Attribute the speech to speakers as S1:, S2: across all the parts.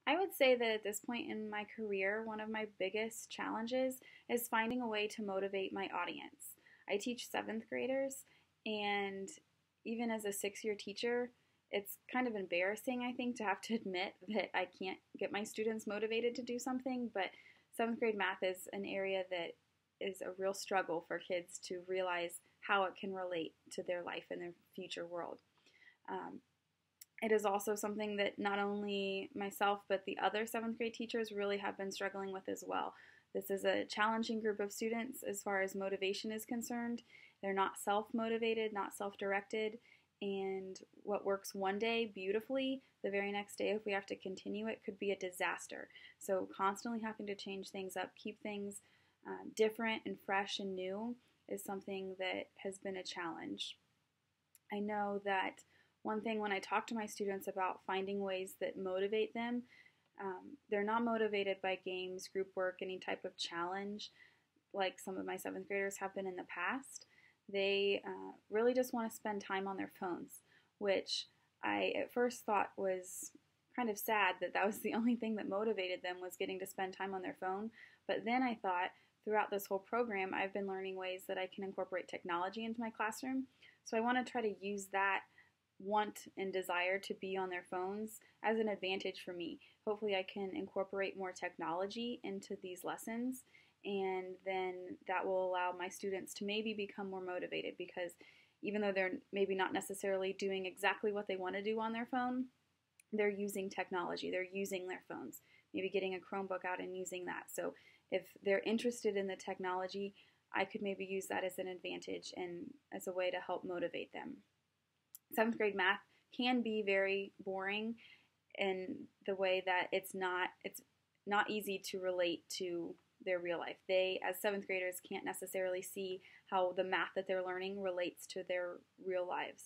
S1: I would say that at this point in my career, one of my biggest challenges is finding a way to motivate my audience. I teach seventh graders, and even as a 6 year teacher, it's kind of embarrassing, I think, to have to admit that I can't get my students motivated to do something. But seventh grade math is an area that is a real struggle for kids to realize how it can relate to their life and their future world. Um, it is also something that not only myself but the other seventh grade teachers really have been struggling with as well. This is a challenging group of students as far as motivation is concerned. They're not self-motivated, not self-directed, and what works one day beautifully, the very next day, if we have to continue it, could be a disaster. So constantly having to change things up, keep things different and fresh and new is something that has been a challenge. I know that one thing when I talk to my students about finding ways that motivate them, they're not motivated by games, group work, any type of challenge like some of my seventh graders have been in the past. They really just want to spend time on their phones, which I at first thought was kind of sad that that was the only thing that motivated them, was getting to spend time on their phone. But then I thought throughout this whole program, I've been learning ways that I can incorporate technology into my classroom. So I want to try to use that want and desire to be on their phones as an advantage for me. Hopefully I can incorporate more technology into these lessons, and then that will allow my students to maybe become more motivated, because even though they're maybe not necessarily doing exactly what they want to do on their phone, they're using technology, they're using their phones, maybe getting a Chromebook out and using that. So if they're interested in the technology, I could maybe use that as an advantage and as a way to help motivate them. Seventh grade math can be very boring in the way that it's not easy to relate to their real life. They, as seventh graders, can't necessarily see how the math that they're learning relates to their real lives.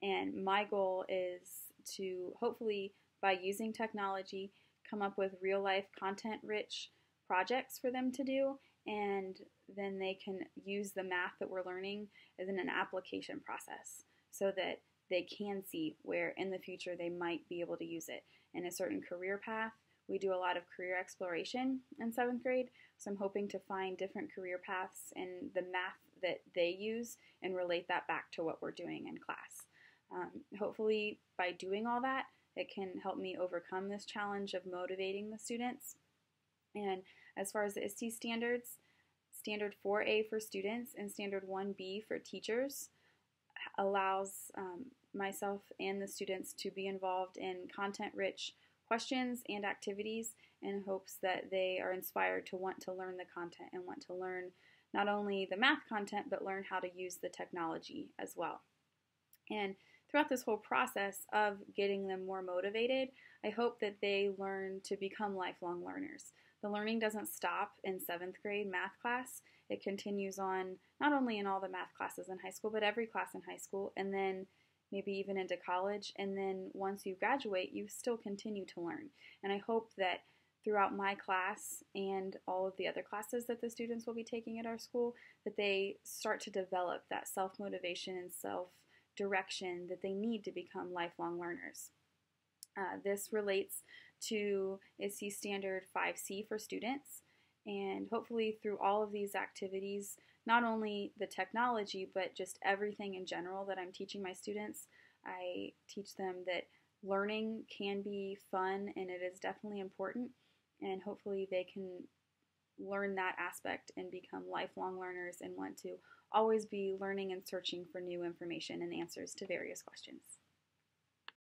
S1: And my goal is to hopefully, by using technology, come up with real life content rich projects for them to do, and then they can use the math that we're learning as in an application process so that they can see where in the future they might be able to use it in a certain career path. We do a lot of career exploration in seventh grade, so I'm hoping to find different career paths in the math that they use and relate that back to what we're doing in class. Hopefully by doing all that, it can help me overcome this challenge of motivating the students. And as far as the ISTE standards, Standard 4A for students and Standard 1B for teachers allows myself and the students to be involved in content-rich questions and activities in hopes that they are inspired to want to learn the content and want to learn not only the math content but learn how to use the technology as well. And throughout this whole process of getting them more motivated, I hope that they learn to become lifelong learners. The learning doesn't stop in seventh grade math class. It continues on not only in all the math classes in high school, but every class in high school, and then maybe even into college. And then once you graduate, you still continue to learn. And I hope that throughout my class and all of the other classes that the students will be taking at our school, that they start to develop that self-motivation and self-direction that they need to become lifelong learners. This relates to ISTE Standard 5C for students, and hopefully through all of these activities, not only the technology, but just everything in general that I'm teaching my students, I teach them that learning can be fun and it is definitely important, and hopefully they can learn that aspect and become lifelong learners and want to always be learning and searching for new information and answers to various questions.